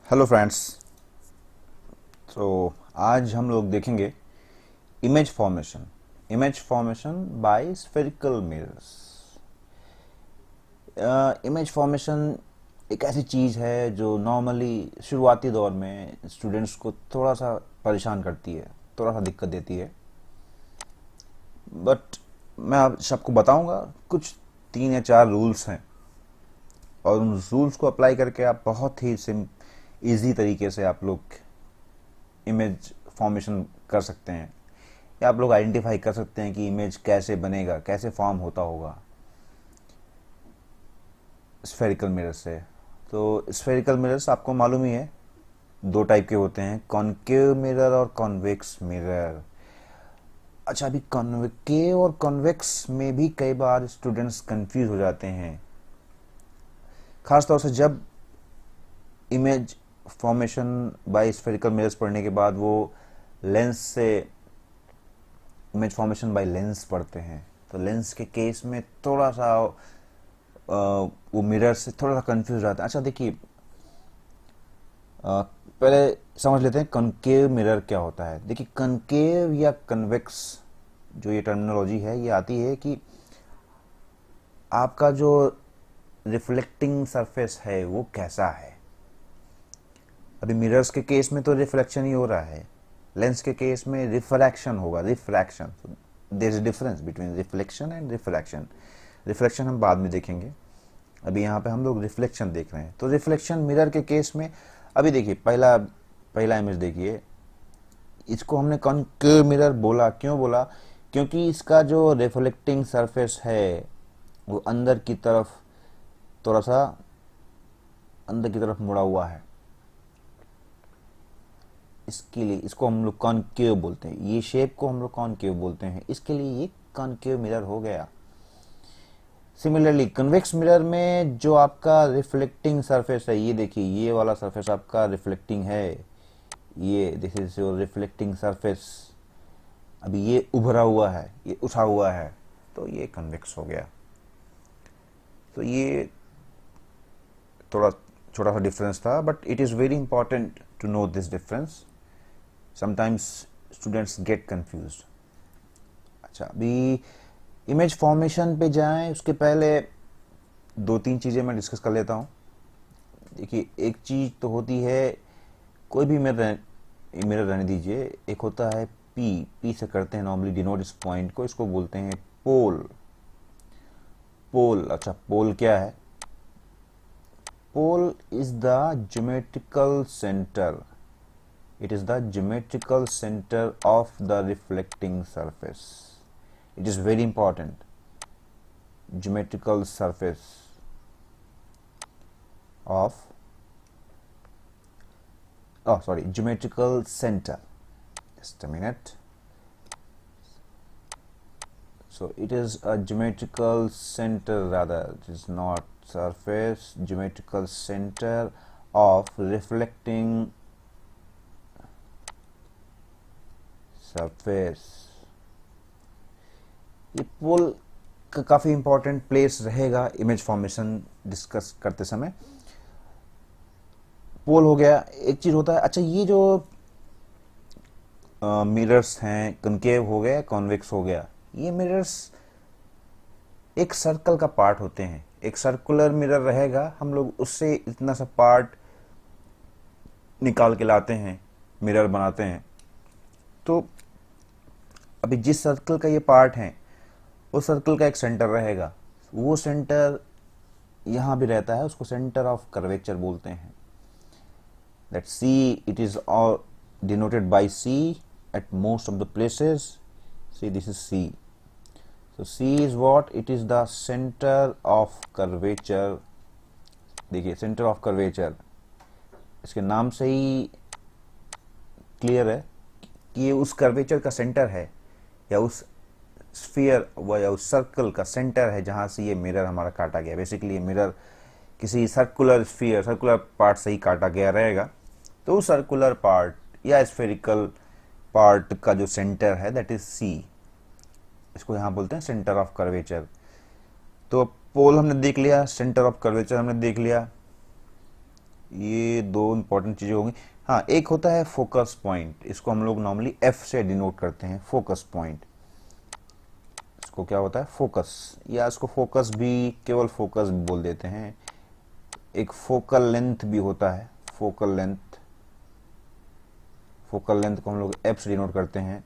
Hello friends. आज हम लोग देखेंगे image formation by spherical mirrors. Image formation एक ऐसी चीज़ है जो नॉर्मली शुरुआती दौर में स्टूडेंट्स को थोड़ा सा परेशान करती है, थोड़ा सा दिक्कत देती है। बट मैं आप सबको बताऊंगा कुछ 3 या 4 रूल्स हैं, और उन रूल्स को अप्लाई करके आप बहुत ही इजी तरीके से आप लोग इमेज फॉर्मेशन कर सकते हैं, या आप लोग आइडेंटिफाई कर सकते हैं कि इमेज कैसे बनेगा, कैसे फॉर्म होता होगा स्फेरिकल मिरर से। तो स्फेरिकल मिरर्स आपको मालूम ही है, 2 टाइप के होते हैं, कॉनकेव मिरर और कॉन्वेक्स मिरर। अच्छा, अभी कॉन्वेकेव और कॉन्वेक्स में भी कई बार स्टूडेंट्स कंफ्यूज हो जाते हैं, खासतौर से जब image formation by spherical mirrors पढ़ने के बाद वो लेंस से इमेज फॉर्मेशन बाय लेंस पढ़ते हैं। तो लेंस के केस में थोड़ा सा वो मिरर से थोड़ा सा कंफ्यूज रहता है। अच्छा देखिए, पहले समझ लेते हैं कनकेव मिरर क्या होता है। देखिए, कनकेव या कन्वेक्स जो ये टर्मिनोलॉजी है, ये आती है कि आपका जो रिफ्लेक्टिंग सरफेस है वो कैसा है। अभी मिरर्स के केस में तो रिफ्लेक्शन ही हो रहा है, लेंस के केस में रिफ्रैक्शन होगा, refraction. There is difference between reflection and refraction. Reflection हम बाद में देखेंगे, अभी यहाँ पे हम लोग रिफ्लेक्शन देख रहे हैं। तो रिफ्लेक्शन मिरर के केस में, अभी देखिए पहला पहला इमेज देखिए, इसको हमने कॉनकेव मिरर बोला, क्यों बोला? क्योंकि इसका जो रिफ्लेक्टिंग सरफेस है वो अंदर की तरफ, थोड़ा सा अंदर की तरफ मुड़ा हुआ है, इसके लिए इसको हम लोग कॉनकेव बोलते हैं। ये शेप को हम लोग कॉनकेव बोलते हैं, इसके लिए ये कॉनकेव मिरर हो गया। सिमिलरली कन्वेक्स मिरर में जो आपका रिफ्लेक्टिंग सरफेस है, ये देखिए, ये वाला सरफेस आपका रिफ्लेक्टिंग है, ये this is your reflecting surface. अभी ये उभरा हुआ है, ये उठा हुआ है, तो ये कन्वेक्स हो गया। तो ये थोड़ा छोटा सा डिफरेंस था, but it is very important to know this difference. Sometimes students get confused. अच्छा, अभी इमेज फॉर्मेशन पे जाएं उसके पहले 2-3 चीज़ें मैं डिस्कस कर लेता हूँ। देखिए, एक चीज़ तो होती है, कोई भी मिरर मिरर रहने दीजिए, एक होता है पी। पी से करते हैं नॉर्मली डिनोट इस पॉइंट को, इसको बोलते हैं पोल। पोल, अच्छा पोल क्या है? Pole is the geometrical centre, it is the geometrical center of the reflecting surface. It is very important. Geometrical surface of, geometrical center. Just a minute. So it is a geometrical center, rather it is not surface, geometrical center of reflecting surface. ये पोल का काफ़ी important place रहेगा image formation discuss करते समय। पोल हो गया, एक चीज़ होता है। अच्छा, ये जो मिरर्स हैं, कनकेव हो गया, कॉन्वेक्स हो गया, ये मिरर्स एक सर्कल का पार्ट होते हैं। एक सर्कुलर मिरर रहेगा, हम लोग उससे इतना सा पार्ट निकाल के लाते हैं, मिरर बनाते हैं। तो अभी जिस सर्कल का ये पार्ट है, उस सर्कल का एक सेंटर रहेगा, वो सेंटर यहाँ भी रहता है, उसको सेंटर ऑफ कर्वेचर बोलते हैं। That C, it is all denoted by C at most of the places. C, this is C. So C is what? It is the centre of curvature. देखिए, centre of curvature, इसके नाम से ही clear है कि ये उस curvature का centre है, या उस स्फीयर या उस सर्कल का सेंटर है जहां से ये मिरर हमारा काटा गया। बेसिकली ये मिरर किसी सर्कुलर स्फीयर, सर्कुलर पार्ट से ही काटा गया रहेगा। तो उस सर्कुलर पार्ट या स्फेरिकल पार्ट का जो सेंटर है, दैट इज सी। इसको यहां बोलते हैं सेंटर ऑफ कर्वेचर। तो पोल हमने देख लिया, सेंटर ऑफ कर्वेचर हमने देख लिया। ये दो इंपॉर्टेंट चीजें होंगी। हाँ, एक होता है फोकस पॉइंट, इसको हम लोग नॉर्मली एफ से डिनोट करते हैं, फोकस पॉइंट। इसको क्या होता है, फोकस, या इसको फोकस भी, केवल फोकस बोल देते हैं। एक फोकल लेंथ भी होता है, फोकल लेंथ, फोकल लेंथ को हम लोग एफ से डिनोट करते हैं।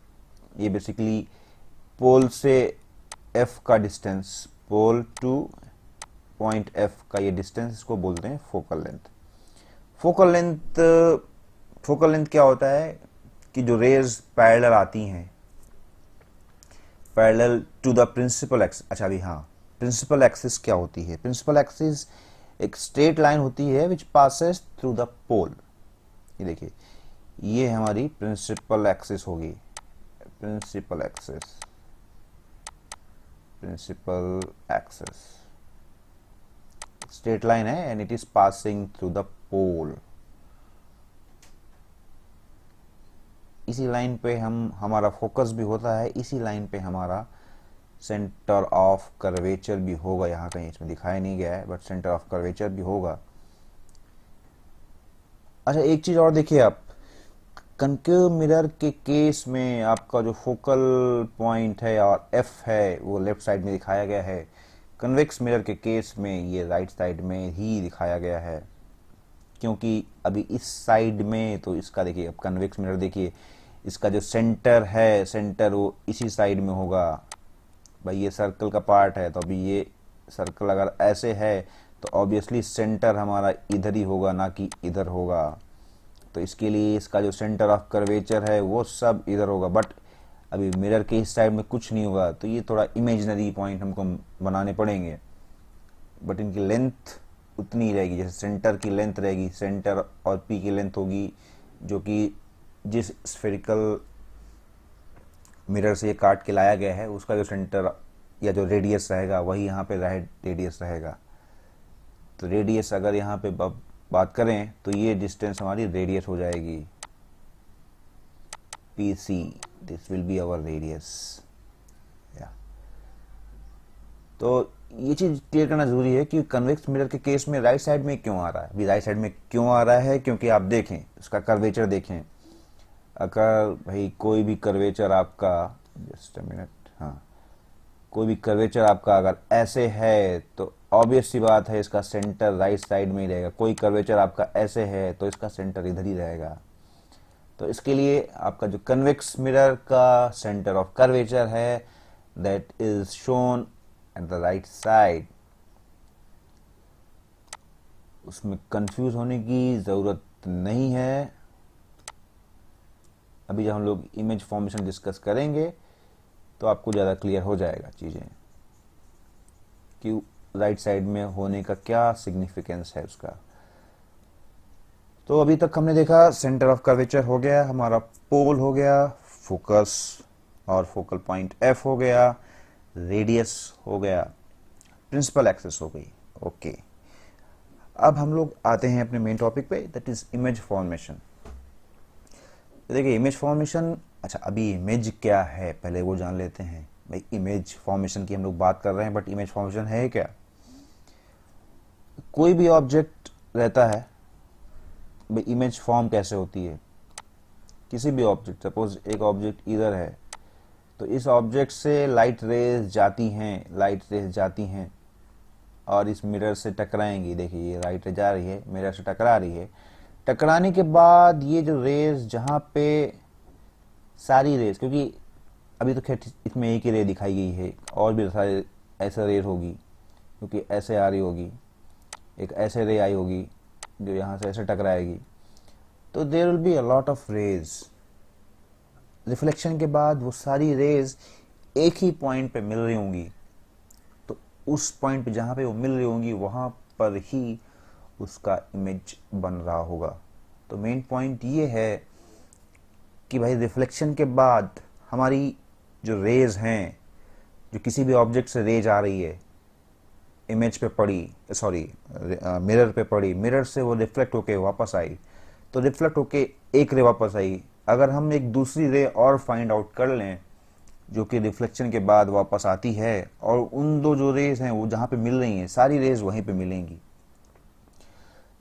ये बेसिकली पोल से एफ का distance, pole to point F का ये डिस्टेंस, इसको बोलते हैं focal length. Focal length, focal length क्या होता है कि जो रेज पैरेलल आती हैं, parallel to the principal axis. अच्छा अभी हाँ, प्रिंसिपल एक्सिस क्या होती है? प्रिंसिपल एक्सिस एक स्ट्रेट लाइन होती है which passes through the pole. ये देखिए, ये हमारी प्रिंसिपल एक्सिस होगी, principal axis, principal axis straight line है and it is passing through the pole. इसी लाइन पे हमारा फोकस भी होता है, इसी लाइन पे हमारा सेंटर ऑफ कर्वेचर भी होगा। यहाँ कहीं इसमें दिखाया नहीं गया है, बट सेंटर ऑफ कर्वेचर भी होगा। अच्छा एक चीज और देखिए आप, कनकेव मिरर के केस में आपका जो फोकल पॉइंट है और एफ है वो लेफ्ट साइड में दिखाया गया है। कन्वेक्स मिरर के केस में ये राइट साइड में ही दिखाया गया है, क्योंकि अभी इस साइड में तो इसका देखिए, अब कन्वेक्स मिरर देखिए, इसका जो सेंटर है, सेंटर वो इसी साइड में होगा। भाई ये सर्कल का पार्ट है, तो अभी ये सर्कल अगर ऐसे है तो ऑब्वियसली सेंटर हमारा इधर ही होगा, ना कि इधर होगा। तो इसके लिए इसका जो सेंटर ऑफ कर्वेचर है वो सब इधर होगा, बट अभी मिरर के इस साइड में कुछ नहीं होगा, तो ये थोड़ा इमेजिनरी पॉइंट हमको बनाने पड़ेंगे। बट इनकी लेंथ उतनी ही रहेगी, जैसे सेंटर की लेंथ रहेगी, सेंटर और पी की लेंथ होगी, जो कि जिस स्फेरिकल मिरर से ये काट के लाया गया है उसका जो सेंटर या जो रेडियस रहेगा वही यहाँ पे रेडियस रहेगा। तो रेडियस अगर यहाँ पे बात करें तो ये डिस्टेंस हमारी रेडियस हो जाएगी, P C, this will be our radius. तो ये चीज क्लियर करना जरूरी है कि कन्वेक्स मिरर के केस में राइट साइड में क्यों आ रहा है। अभी राइट साइड में क्यों आ रहा है, क्योंकि आप देखें उसका कर्वेचर देखें, अगर भाई कोई भी कर्वेचर आपका, जस्ट अ मिनट, हाँ, कोई भी कर्वेचर आपका अगर ऐसे है तो ऑब्वियस सी बात है इसका सेंटर राइट साइड में ही रहेगा। कोई कर्वेचर आपका ऐसे है तो इसका सेंटर इधर ही रहेगा। तो इसके लिए आपका जो कन्वेक्स मिरर का सेंटर ऑफ कर्वेचर है that is shown at the right side. उसमें कंफ्यूज होने की जरूरत नहीं है। अभी जब हम लोग इमेज फॉर्मेशन डिस्कस करेंगे तो आपको ज़्यादा क्लियर हो जाएगा चीज़ें कि राइट साइड में होने का क्या सिग्निफिकेंस है उसका। तो अभी तक हमने देखा सेंटर ऑफ कर्वेचर हो गया, हमारा पोल हो गया, फोकस और फोकल पॉइंट एफ हो गया, रेडियस हो गया, प्रिंसिपल एक्सिस हो गई। ओके, अब हम लोग आते हैं अपने मेन टॉपिक पे, दैट इज इमेज फॉर्मेशन। देखिए इमेज फॉर्मेशन, अच्छा अभी इमेज क्या है पहले वो जान लेते हैं। भाई इमेज फॉर्मेशन की हम लोग बात कर रहे हैं, बट इमेज फॉर्मेशन है क्या? कोई भी ऑब्जेक्ट रहता है, भाई इमेज फॉर्म कैसे होती है? किसी भी ऑब्जेक्ट, सपोज एक ऑब्जेक्ट इधर है, तो इस ऑब्जेक्ट से लाइट रेज जाती हैं, लाइट रेज जाती हैं और इस मिरर से टकराएंगी। देखिए ये लाइट जा रही है, मिरर से टकरा रही है, टकराने के बाद ये जो रेज, जहाँ पे सारी रेज, क्योंकि अभी तो खैर इसमें एक ही रे दिखाई गई है, और भी सारे ऐसे रेज होगी, क्योंकि ऐसे आ रही होगी, एक ऐसे रे आई होगी जो यहाँ से ऐसे टकराएगी। तो there will be a lot of rays. Reflection के बाद वो सारी रेज एक ही पॉइंट पे मिल रही होंगी, तो उस पॉइंट पे जहाँ पे वो मिल रही होंगी वहाँ पर ही उसका इमेज बन रहा होगा। तो मेन पॉइंट ये है कि भाई रिफ्लेक्शन के बाद हमारी जो रेज हैं, जो किसी भी ऑब्जेक्ट से रेज आ रही है, इमेज पे पड़ी, सॉरी मिरर पे पड़ी, मिरर से वो रिफ्लेक्ट होके वापस आई, तो रिफ्लेक्ट होके एक रे वापस आई। अगर हम एक दूसरी रे और फाइंड आउट कर लें जो कि रिफ्लेक्शन के बाद वापस आती है, और उन दो जो रेज हैं वो जहाँ पे मिल रही हैं, सारी रेज वहीं पे मिलेंगी।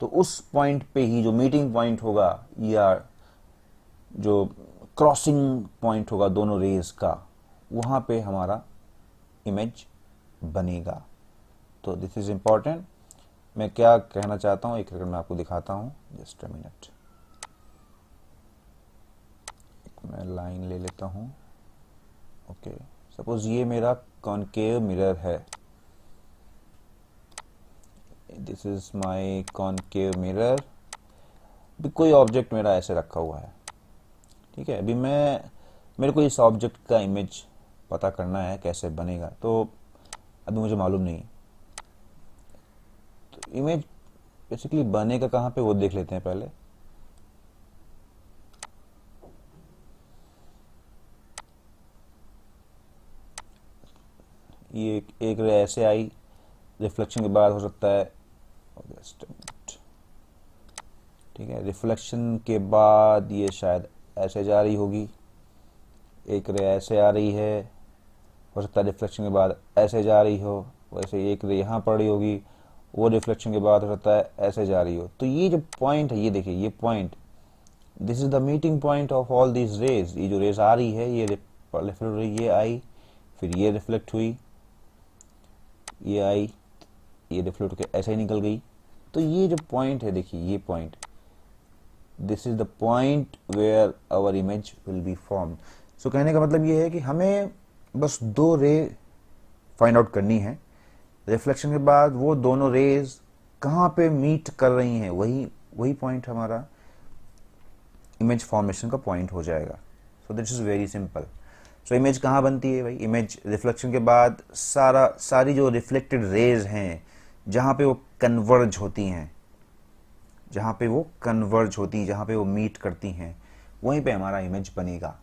तो उस पॉइंट पे ही जो मीटिंग पॉइंट होगा या जो क्रॉसिंग पॉइंट होगा दोनों रेज का, वहां पे हमारा इमेज बनेगा। तो दिस इज इंपॉर्टेंट। मैं क्या कहना चाहता हूं एक सेकंड में आपको दिखाता हूं, जस्ट अ मिनट। मैं लाइन ले लेता हूं। ओके, सपोज ये मेरा कॉनकेव मिरर है, this is my concave mirror. कोई ऑब्जेक्ट मेरा ऐसे रखा हुआ है, ठीक है। अभी मेरे को इस ऑब्जेक्ट का इमेज पता करना है कैसे बनेगा, तो अभी मुझे मालूम नहीं। तो इमेज बेसिकली बनेगा कहाँ पे वो देख लेते हैं पहले। ये एक रे ऐसे आई, रिफ्लेक्शन के बाद हो सकता है, ठीक है, रिफ्लेक्शन के बाद ये शायद ऐसे जा रही होगी, एक रे ऐसे आ रही है, हो सकता है रिफ्लेक्शन के बाद ऐसे जा रही हो, वैसे एक रे यहाँ पड़ रही होगी, वो रिफ्लेक्शन के बाद हो सकता है ऐसे जा रही हो। तो ये जो पॉइंट है, ये देखिए ये point, this is the meeting point of all these raise. ये जो रेज आ रही है ये रिफ्लेक्ट हो रही, ये आई, फिर ये रिफ्लेक्ट हुई, ये आई, ये रिफ्लेक्ट होकर ऐसे ही निकल गई। तो ये जो पॉइंट है, देखिए ये point, this is the point where our image will be form. So कहने का मतलब ये है कि हमें बस दो रे फाइंड आउट करनी है, रिफ्लेक्शन के बाद वो दोनों रेज कहाँ पे मीट कर रही हैं, वही पॉइंट हमारा इमेज फॉर्मेशन का पॉइंट हो जाएगा। So this is very simple. So image कहाँ बनती है भाई? इमेज रिफ्लेक्शन के बाद सारी जो रिफ्लेक्टेड रेज हैं जहाँ पे वो कन्वर्ज होती हैं, जहाँ पे वो मीट करती हैं, वहीं पे हमारा इमेज बनेगा।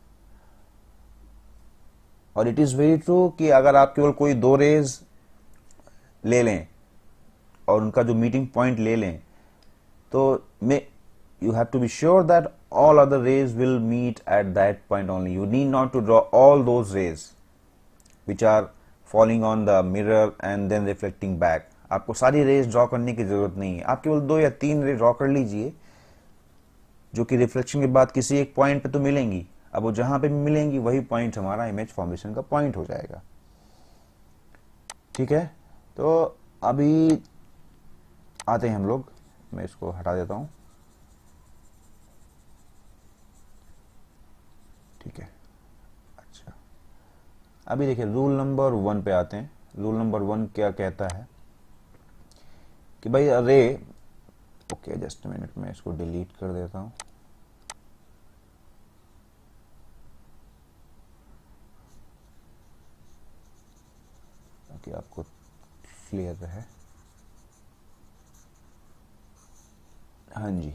और इट इज वेरी ट्रू कि अगर आप केवल कोई दो रेज ले लें और उनका जो मीटिंग पॉइंट ले लें, तो you have to be sure that all other rays will meet at that point only. You need not to draw all those rays which are falling on the mirror and then reflecting back. आपको सारी raise draw करने की जरूरत नहीं है, आप केवल 2 या 3 रे ड्रॉ कर लीजिए जो कि रिफ्लेक्शन के बाद किसी एक पॉइंट पे तो मिलेंगी। अब वो जहां पे मिलेंगी वही पॉइंट हमारा इमेज फॉर्मेशन का पॉइंट हो जाएगा, ठीक है। तो अभी आते हैं हम लोग, मैं इसको हटा देता हूं, ठीक है। अच्छा, अभी देखिए रूल नंबर 1 पे आते हैं। रूल नंबर 1 क्या कहता है कि भाई रे, ओके जस्ट मिनट, मैं इसको डिलीट कर देता हूं। ओके, आपको क्लियर रहे। हाँ जी,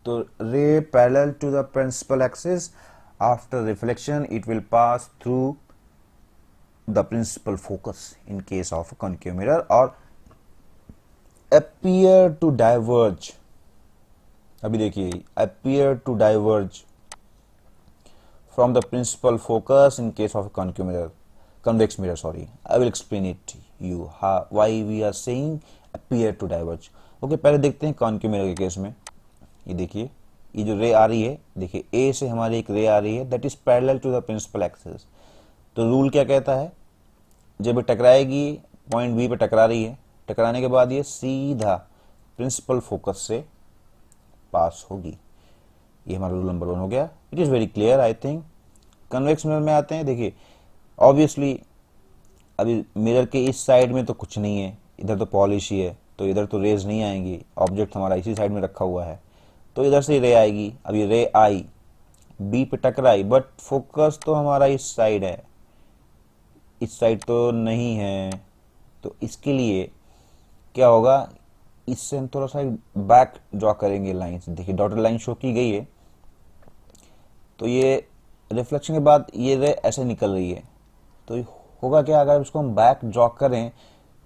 तो ray parallel to the principal axis, after reflection it will pass through the principal focus in case of concave mirror और appear to diverge। अभी देखिए, appear to diverge from the principal focus in case of a convex mirror, sorry, I will explain it to you why we are saying appear to diverge। Okay, पहले देखते हैं concave mirror के case में। ये देखिए, ये जो रे आ रही है, देखिए ए से हमारी एक रे आ रही है, that is parallel to the principal axis. तो रूल क्या कहता है, जब टकराएगी पॉइंट बी पे टकरा रही है, टकराने के बाद ये सीधा प्रिंसिपल फोकस से पास होगी। ये हमारा रूल नंबर 1 हो गया। It is very clear I think. Convex mirror में आते हैं। देखिए ऑब्वियसली अभी मिरर के इस साइड में तो कुछ नहीं है, इधर तो पॉलिश ही है, तो इधर तो रेज नहीं आएंगी, ऑब्जेक्ट हमारा इसी साइड में रखा हुआ है, तो इधर से रे आएगी। अब ये रे आई, बी पे टकराई, बट फोकस तो हमारा इस साइड है, इस साइड तो नहीं है। तो इसके लिए क्या होगा, इससे हम थोड़ा सा बैक ड्रॉ करेंगे लाइंस। देखिए डॉटेड लाइन शो की गई है, तो ये रिफ्लेक्शन के बाद ये रे ऐसे निकल रही है, तो होगा क्या, अगर इसको हम बैक ड्रॉ करें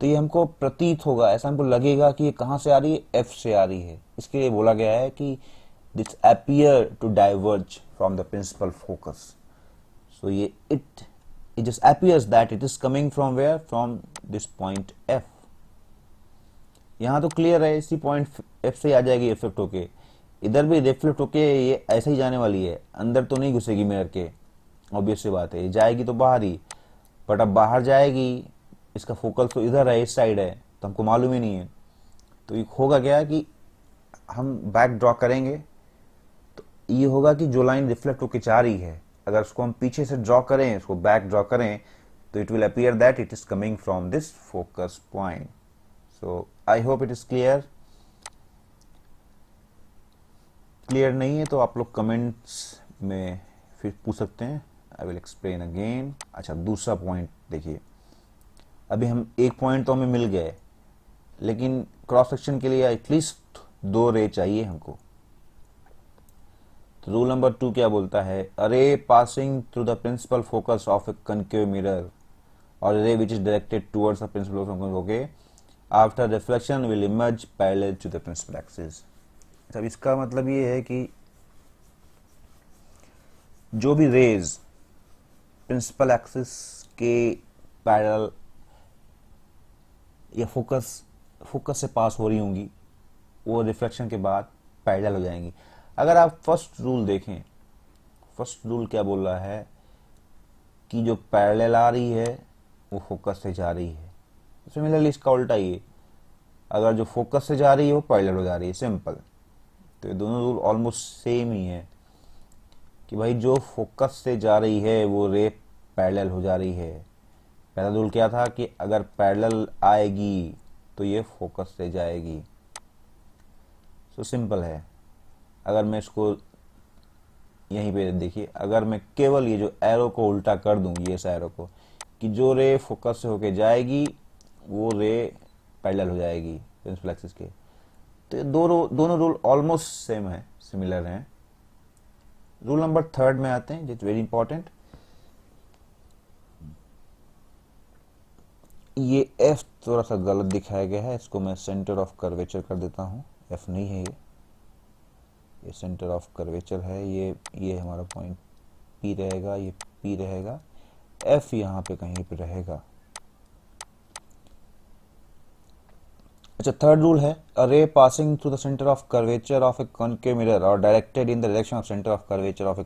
तो ये हमको प्रतीत होगा, ऐसा हमको लगेगा कि ये कहां से आ रही है, एफ से आ रही है। इसके लिए बोला गया है कि this appear to diverge from the principal focus. So ये it just appears that it is coming from where, from this point F. यहाँ तो क्लियर है, इसी पॉइंट एफ से आ जाएगी रिफ्लेक्ट होके, इधर भी रिफ्लेक्ट होके ये ऐसे ही जाने वाली है, अंदर तो नहीं घुसेगी मिरर के, ऑब्वियस सी बात है, ये जाएगी तो बाहर ही, बट अब बाहर जाएगी, इसका फोकल तो इधर है, इस साइड है, तो हमको मालूम ही नहीं है। तो ये होगा क्या कि हम बैक ड्रॉ करेंगे तो ये होगा कि जो लाइन रिफ्लेक्ट होकर जा रही है, अगर उसको हम पीछे से ड्रॉ करें, उसको बैक ड्रॉ करें, तो it will appear that it is coming from this focus point. So I hope it is clear. Clear नहीं है तो आप लोग कमेंट्स में फिर पूछ सकते हैं, आई विल एक्सप्लेन अगेन। अच्छा, दूसरा पॉइंट देखिए, अभी हम एक पॉइंट तो हमें मिल गए, लेकिन क्रॉस सेक्शन के लिए एटलीस्ट 2 रे चाहिए हमको। तो रूल नंबर 2 क्या बोलता है, a ray passing through the principal focus of a concave mirror और ray which is directed towards the principal focus, okay, after reflection will emerge parallel to the principal axis. अब इसका मतलब ये है कि जो भी रेज प्रिंसिपल एक्सिस के पैरेलल या फोकस से पास हो रही होंगी, वो रिफ्लेक्शन के बाद पैरेलल हो जाएंगी। अगर आप फर्स्ट रूल देखें, फर्स्ट रूल क्या बोल रहा है कि जो पैरेलल आ रही है वो फोकस से जा रही है। सिमिलरली इसका उल्टा ही है, अगर जो फोकस से जा रही है वो पैरेलल हो जा रही है, सिंपल। तो ये दोनों रूल ऑलमोस्ट सेम ही है कि भाई जो फोकस से जा रही है वो रे पैरेलल हो जा रही है। पहला रूल क्या था कि अगर पैरेलल आएगी तो ये फोकस से जाएगी। सो सिंपल है। अगर मैं इसको यहीं पे देखिए, अगर मैं केवल ये जो एरो को उल्टा कर दूं, ये इस एरो को, कि जो रे फोकस से होके जाएगी वो रे पैरेलल हो जाएगी प्रिंसिपल एक्सिस के, तो ये दोनों रूल ऑलमोस्ट सेम है, सिमिलर हैं। रूल नंबर 3 में आते हैं, इट्स वेरी इंपॉर्टेंट। ये एफ थोड़ा सा गलत दिखाया गया है, इसको मैं सेंटर ऑफ कर्वेचर कर देता हूँ। एफ नहीं है ये सेंटर ऑफ कर्वेचर है। ये हमारा पॉइंट पी रहेगा, ये पी रहेगा, एफ यहाँ पे कहीं पे रहेगा। अच्छा, थर्ड रूल है, a ray passing through the centre of curvature of a concave mirror और directed in the direction of centre of curvature of a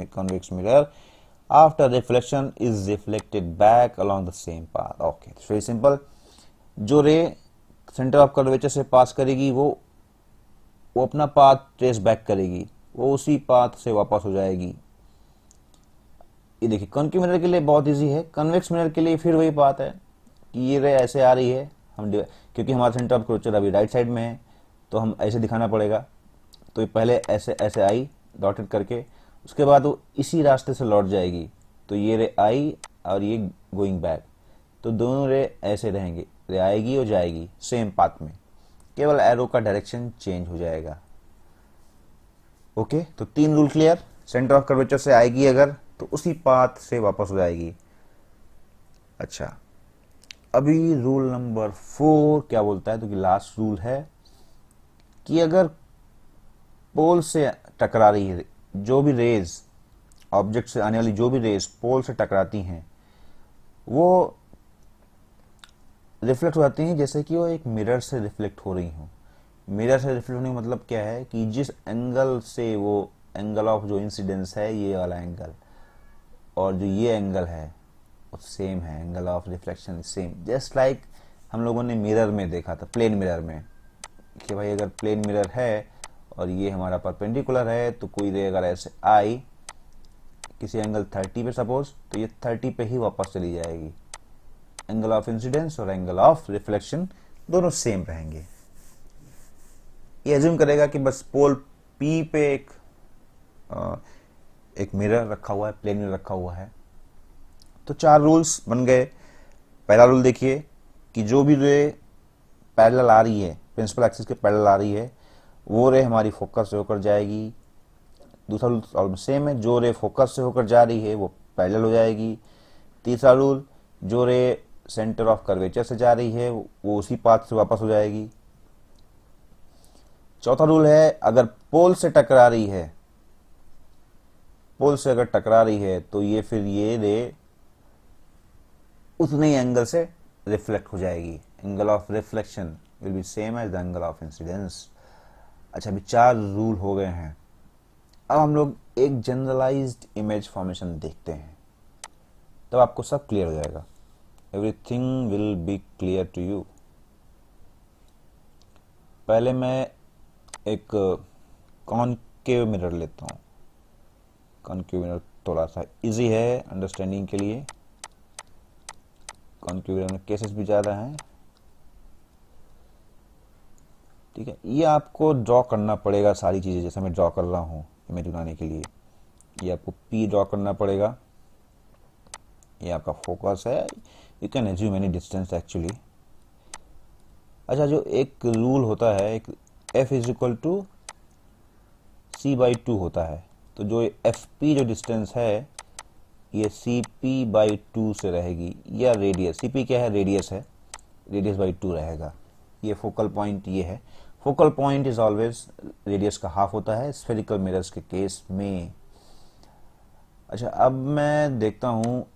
convex mirror after reflection is reflected back along the same path. Okay, very simple. जो ray centre of curvature से पास करेगी वो अपना path trace back करेगी, वो उसी path से वापस हो जाएगी। ये देखिए, कॉन्केव मिरर के लिए बहुत इजी है, कन्वेक्स मिरर के लिए फिर वही बात है कि ये रे ऐसे आ रही है, हम क्योंकि हमारा सेंटर ऑफ कर्वेचर अभी राइट साइड में है तो हम ऐसे दिखाना पड़ेगा। तो ये पहले ऐसे ऐसे आई डॉटेड करके, उसके बाद वो इसी रास्ते से लौट जाएगी, तो ये रे आई और ये गोइंग बैक, तो दोनों रे ऐसे रहेंगे, रे आएगी और जाएगी सेम पाथ में, केवल एरो का डायरेक्शन चेंज हो जाएगा। ओके, तो 3 rule clear. Centre of curvature से आएगी अगर तो उसी पाथ से वापस हो जाएगी। अच्छा, अभी रूल नंबर 4 क्या बोलता है, तो कि लास्ट रूल है कि अगर पोल से टकरा रही है, जो भी रेज ऑब्जेक्ट से आने वाली जो भी रेज पोल से टकराती हैं वो रिफ्लेक्ट हो जाती हैं, जैसे कि वो एक मिरर से रिफ्लेक्ट हो रही हो। मिरर से रिफ्लेक्ट होने का मतलब क्या है कि जिस एंगल से वो एंगल ऑफ जो इंसिडेंस है, ये वाला एंगल, और जो ये एंगल है वो सेम है, angle of reflection same, just like हम लोगों ने मिरर में देखा था, प्लेन मिरर में, कि भाई अगर प्लेन मिरर है और ये हमारा परपेंडिकुलर है, तो कोई रे अगर ऐसे आई किसी एंगल 30 पे सपोज, तो ये 30 पे ही वापस चली जाएगी। एंगल ऑफ इंसिडेंस और एंगल ऑफ रिफ्लेक्शन दोनों सेम रहेंगे। ये एज्यूम करेगा कि बस पोल पी पे एक मिरर रखा हुआ है, प्लेन मिरर रखा हुआ है। तो 4 रूल्स बन गए। पहला रूल देखिए कि जो भी रे पैरेलल आ रही है, प्रिंसिपल एक्सिस के पैरेलल आ रही है, वो रे हमारी फोकस से होकर जाएगी। दूसरा रूल ऑलमोस्ट सेम है, जो रे फोकस से होकर जा रही है वो पैरेलल हो जाएगी। तीसरा रूल, जो रे सेंटर ऑफ कर्वेचर से जा रही है वो उसी पाथ से वापस हो जाएगी। चौथा रूल है, अगर पोल से टकरा रही है, पोल से अगर टकरा रही है तो ये फिर ये रे उतने ही एंगल से रिफ्लेक्ट हो जाएगी, angle of reflection will be same as the angle of incidence. अच्छा, अभी 4 रूल हो गए हैं। अब हम लोग एक जनरलाइज्ड इमेज फॉर्मेशन देखते हैं, तब आपको सब क्लियर हो जाएगा। Everything will be clear to you. पहले मैं एक कॉनकेव मिरर लेता हूँ। कॉनकेव मिरर थोड़ा सा इजी है अंडरस्टैंडिंग के लिए। कॉनकेव मिरर में केसेस भी ज़्यादा हैं, ठीक है। ये आपको ड्रॉ करना पड़ेगा सारी चीज़ें, जैसे मैं ड्रॉ कर रहा हूँ इमेज बनाने के लिए। ये आपको पी ड्रॉ करना पड़ेगा। ये आपका फोकस है। You can assume any distance actually. अच्छा, जो एक रूल होता है, एक F is equal to C by 2 होता है। तो जो एफ पी जो डिस्टेंस है, ये सी पी बाई 2 से रहेगी, या रेडियस। सी पी क्या है? रेडियस है। रेडियस बाई 2 रहेगा। ये फोकल पॉइंट ये है। Focal point is always radius का हाफ होता है स्फेरिकल मिरर्स के केस में। अच्छा, अब मैं देखता हूँ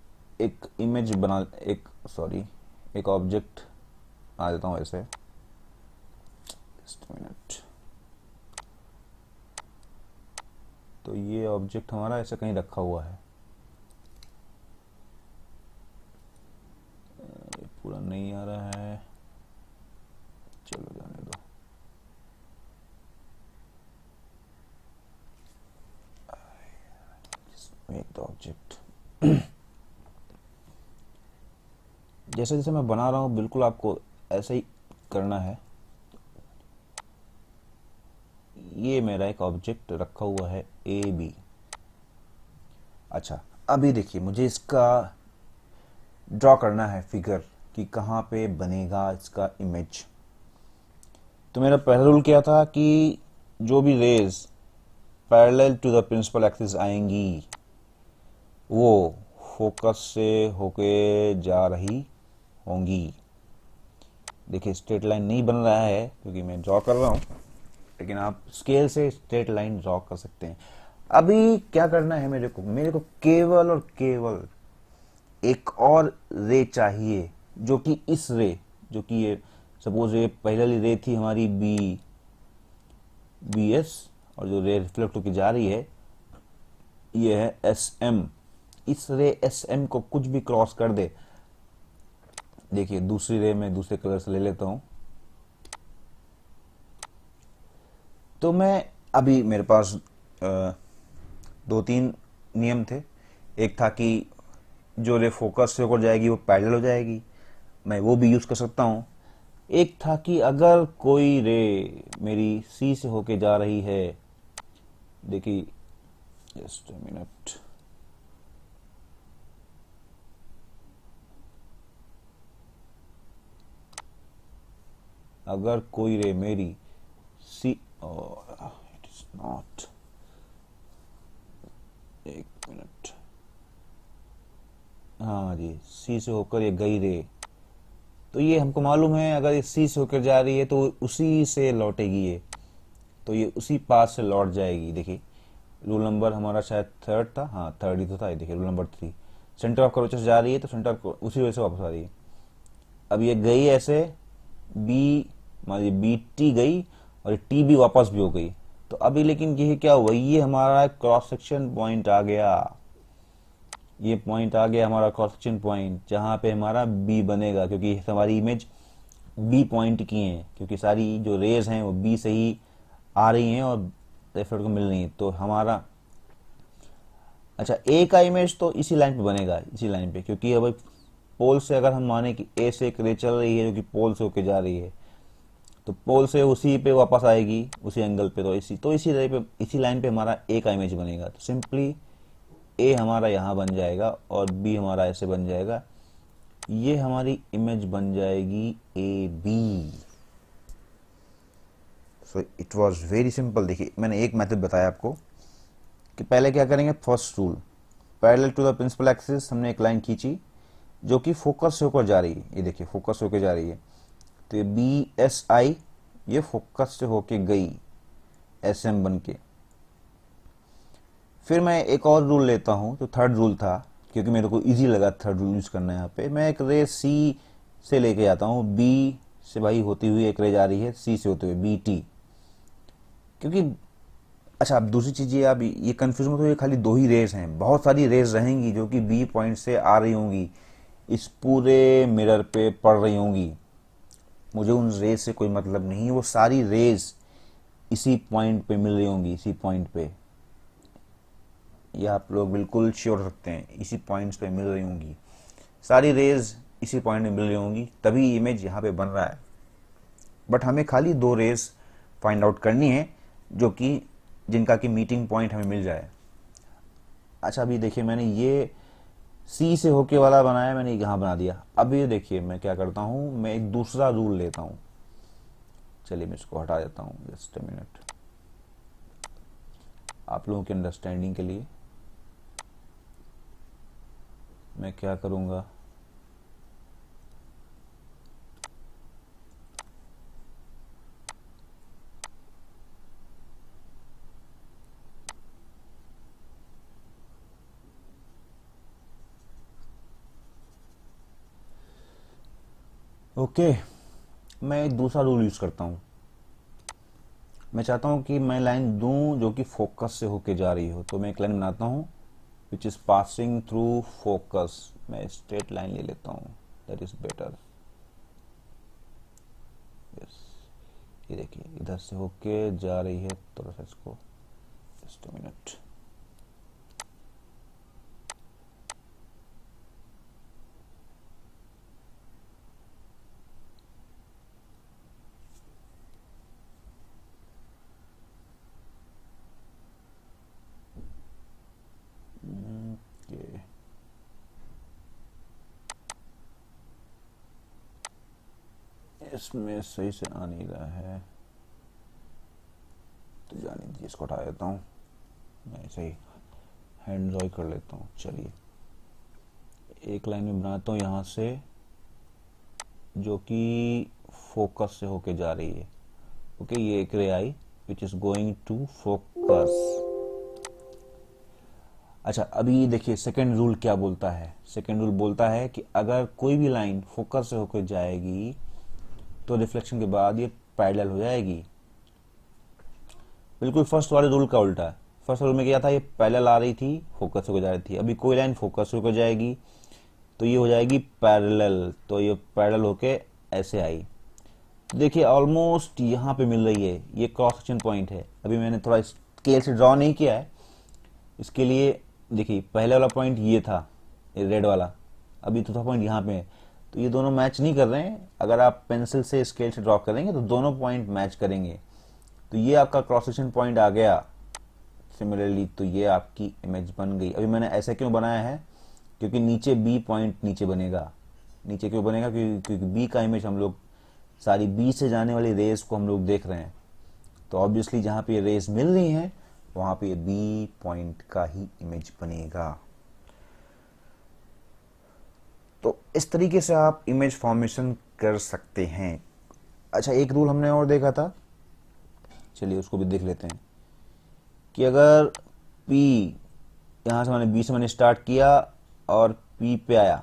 एक इमेज बना, एक ऑब्जेक्ट बना देता हूँ ऐसे। Just minute. तो ये ऑब्जेक्ट हमारा ऐसे कहीं रखा हुआ है। पूरा नहीं आ रहा है, चलो जाने दो। Make the object. जैसे जैसे मैं बना रहा हूँ बिल्कुल आपको ऐसे ही करना है। ये मेरा एक ऑब्जेक्ट रखा हुआ है ए बी। अच्छा, अभी देखिए मुझे इसका ड्रॉ करना है फिगर कि कहाँ पे बनेगा इसका इमेज। तो मेरा पहला रूल क्या था कि जो भी rays parallel to the principal axis आएंगी वो फोकस से होके जा रही होंगी। देखिए स्ट्रेट लाइन नहीं बन रहा है क्योंकि मैं ड्रॉ कर रहा हूँ, लेकिन आप स्केल से स्ट्रेट लाइन ड्रॉ कर सकते हैं। अभी क्या करना है मेरे को केवल और केवल एक और रे चाहिए, जो कि इस रे, जो कि ये सपोज ये पहली रे थी हमारी बी एस, और जो रे रिफ्लेक्ट होकर जा रही है ये है एस एम। इस रे एस एम को कुछ भी क्रॉस कर दे। देखिए दूसरी रे में दूसरे कलर से ले लेता हूं। तो मैं अभी मेरे पास 2-3 नियम थे। एक था कि जो रे फोकस से होकर जाएगी वो पैरेलल हो जाएगी, मैं वो भी यूज कर सकता हूं। एक था कि अगर कोई रे मेरी सी से होके जा रही है, देखिए जस्ट अ मिनट, अगर कोई रे मेरी सी, इट इज नॉट, एक मिनट, हाँ जी, सी से होकर ये गई रे, तो ये हमको मालूम है अगर ये सी से होकर जा रही है तो उसी से लौटेगी ये, तो ये उसी पास से लौट जाएगी। देखिए रूल नंबर हमारा शायद 3rd था, हाँ 3rd ही तो था। देखिए rule number 3, centre of curvature से जा रही है तो सेंटर उसी वजह से वापस आ रही है। अब ये गई ऐसे, बी मान लीजिए बी टी गई और टी भी वापस भी हो गई। तो अभी लेकिन ये क्या हुआ, ये हमारा क्रॉस सेक्शन पॉइंट आ गया। ये पॉइंट आ गया हमारा क्रॉस सेक्शन पॉइंट, जहां पे हमारा बी बनेगा, क्योंकि हमारी इमेज बी पॉइंट की है, क्योंकि सारी जो रेज हैं वो बी से ही आ रही हैं और रिफ्लेक्ट को मिल रही है। तो हमारा अच्छा ए का इमेज तो इसी लाइन पे बनेगा, इसी लाइन पे, क्योंकि अब पोल से अगर हम माने कि ए से एक रे चल रही है जो कि पोल से होके जा रही है, तो पोल से उसी पे वापस आएगी उसी एंगल पे, तो इसी रे पे, इसी लाइन पे हमारा ए का इमेज बनेगा। तो सिंपली ए हमारा यहाँ बन जाएगा और बी हमारा ऐसे बन जाएगा। ये हमारी इमेज बन जाएगी A B. So it was very simple. देखिए मैंने एक मेथड बताया आपको कि पहले क्या करेंगे। First rule, parallel to the principal axis हमने एक लाइन खींची जो कि फोकस से होकर जा रही है। ये देखिए फोकस से होकर जा रही है, तो ये बी एस आई ये फोकस से होके गई एस एम बन के। फिर मैं एक और रूल लेता हूं, तो 3rd रूल था, क्योंकि मेरे को इजी लगा 3rd रूल यूज करना। यहाँ पे मैं एक रे सी से लेके आता हूँ बी से भाई होती हुई एक रेज आ रही है सी से होते हुए बी टी, क्योंकि अच्छा अब दूसरी चीज़ ये, आप ये कंफ्यूज मत हो, ये खाली दो ही रेज हैं, बहुत सारी रेज रहेंगी जो कि बी पॉइंट से आ रही होंगी, इस पूरे मिरर पे पड़ रही होंगी। मुझे उन रेज से कोई मतलब नहीं, वो सारी रेज इसी पॉइंट पे मिल रही होंगी, इसी पॉइंट पे, ये आप लोग बिल्कुल श्योर रखते हैं, इसी पॉइंट्स पे मिल रही होंगी सारी रेज, इसी पॉइंट में मिल रही होंगी, तभी इमेज यहाँ पे बन रहा है। बट हमें खाली दो रेज फाइंड आउट करनी है जो कि जिनका कि मीटिंग पॉइंट हमें मिल जाए। अच्छा अभी देखिए, मैंने ये सी से होके वाला बनाया, मैंने यहाँ बना दिया। अब ये देखिए मैं क्या करता हूँ, मैं एक दूसरा रूल लेता हूँ। चलिए मैं इसको हटा देता हूँ, जस्ट अ मिनट, आप लोगों के अंडरस्टैंडिंग के लिए मैं क्या करूँगा, ओके मैं एक दूसरा रूल यूज़ करता हूँ। मैं चाहता हूँ कि मैं लाइन दूं जो कि फोकस से होके जा रही हो, तो मैं एक लाइन बनाता हूँ which is passing through focus. मैं स्ट्रेट लाइन ले लेता हूँ, दैट इज़ बेटर। यस, ये देखिए इधर से होके जा रही है, थोड़ा सा इसको, जस्ट अ मिनट। ओके, इसमें सही से आ नहीं रहा है, तो जाने दीजिए, इसको हटा देता हूँ, मैं ऐसे ही हैंड ड्रॉ कर लेता हूँ। चलिए एक लाइन में बनाता हूँ यहाँ से जो कि फोकस से होके जा रही है। ओके, ये एक ray I which is going to focus. अच्छा अभी देखिए सेकेंड रूल क्या बोलता है। सेकेंड रूल बोलता है कि अगर कोई भी लाइन फोकस से होकर जाएगी तो रिफ्लेक्शन के बाद ये पैरेलल हो जाएगी। बिल्कुल फर्स्ट वाले रूल का उल्टा है। फर्स्ट रूल में क्या था, ये पैरेलल आ रही थी, फोकस होकर जा रही थी। अभी कोई लाइन फोकस होकर जाएगी तो ये हो जाएगी पैरेलल, तो ये पैरेलल होके ऐसे आई। देखिए ऑलमोस्ट यहाँ पे मिल रही है, ये क्रॉस सेक्शन पॉइंट है। अभी मैंने थोड़ा स्केल से ड्रॉ नहीं किया है, इसके लिए देखिए पहले वाला पॉइंट ये था, ये रेड वाला, अभी चौथा पॉइंट यहाँ पे है, तो ये दोनों मैच नहीं कर रहे हैं। अगर आप पेंसिल से स्केल से ड्रॉ करेंगे तो दोनों पॉइंट मैच करेंगे। तो ये आपका क्रॉस सेक्शन पॉइंट आ गया सिमिलरली, तो ये आपकी इमेज बन गई। अभी मैंने ऐसा क्यों बनाया है, क्योंकि नीचे बी पॉइंट नीचे बनेगा। नीचे क्यों बनेगा, क्योंकि बी का इमेज हम लोग, सारी बी से जाने वाली रेस को हम लोग देख रहे हैं, तो ऑब्वियसली जहां पे ये रेस मिल रही हैं वहां पे बी पॉइंट का ही इमेज बनेगा। तो इस तरीके से आप इमेज फॉर्मेशन कर सकते हैं। अच्छा एक रूल हमने और देखा था, चलिए उसको भी देख लेते हैं, कि अगर P, यहाँ से मैंने बी से मैंने स्टार्ट किया और P पे आया,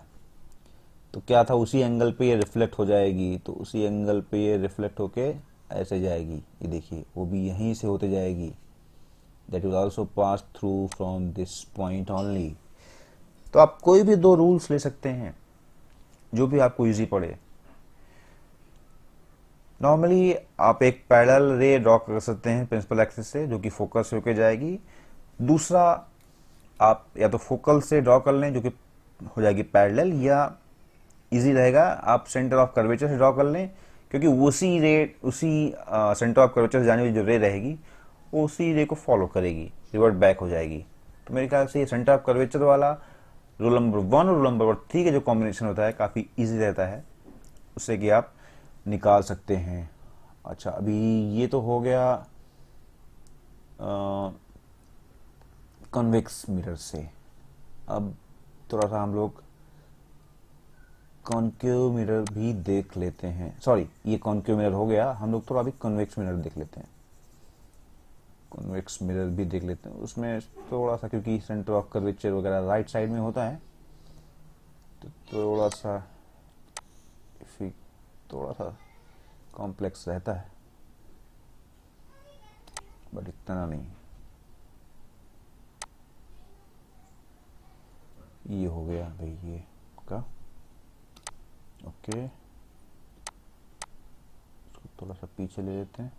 तो क्या था, उसी एंगल पे ये रिफ्लेक्ट हो जाएगी, तो उसी एंगल पे ये रिफ्लेक्ट होके ऐसे जाएगी। ये देखिए वो भी यहीं से होते जाएगी, that will also pass through from this point only. तो आप कोई भी दो रूल्स ले सकते हैं जो भी आपको इजी पड़े। नॉर्मली आप एक पैरेलल रे ड्रॉ कर सकते हैं प्रिंसिपल एक्सिस से, जो कि फोकस होके जाएगी। दूसरा आप या तो फोकल से ड्रॉ कर लें जो कि हो जाएगी पैरेलल, या इजी रहेगा आप सेंटर ऑफ कर्वेचर से ड्रॉ कर लें, क्योंकि उसी रे, उसी सेंटर ऑफ कर्वेचर से जाने वाली जो रे रहेगी वो उसी रे को फॉलो करेगी, रिवर्ट बैक हो जाएगी। तो मेरे ख्याल से ये सेंटर ऑफ कर्वेचर वाला रूल नंबर 1 और रूल नंबर 3 का जो कॉम्बिनेशन होता है काफ़ी इजी रहता है, उससे कि आप निकाल सकते हैं। अच्छा अभी ये तो हो गया कॉन्वेक्स मिरर से। अब थोड़ा सा हम लोग कॉन्केव मिरर भी देख लेते हैं। सॉरी, ये कॉन्केव मिरर हो गया, हम लोग थोड़ा अभी कॉन्वेक्स मिरर देख लेते हैं। कॉन्वेक्स मिरर भी देख लेते हैं, उसमें थोड़ा सा, क्योंकि सेंटर ऑफ कर्वेचर वगैरह राइट साइड में होता है, तो थोड़ा सा कॉम्प्लेक्स रहता है बट इतना नहीं। ये हो गया भाई ये का। ओके, इसको थोड़ा सा पीछे ले लेते हैं।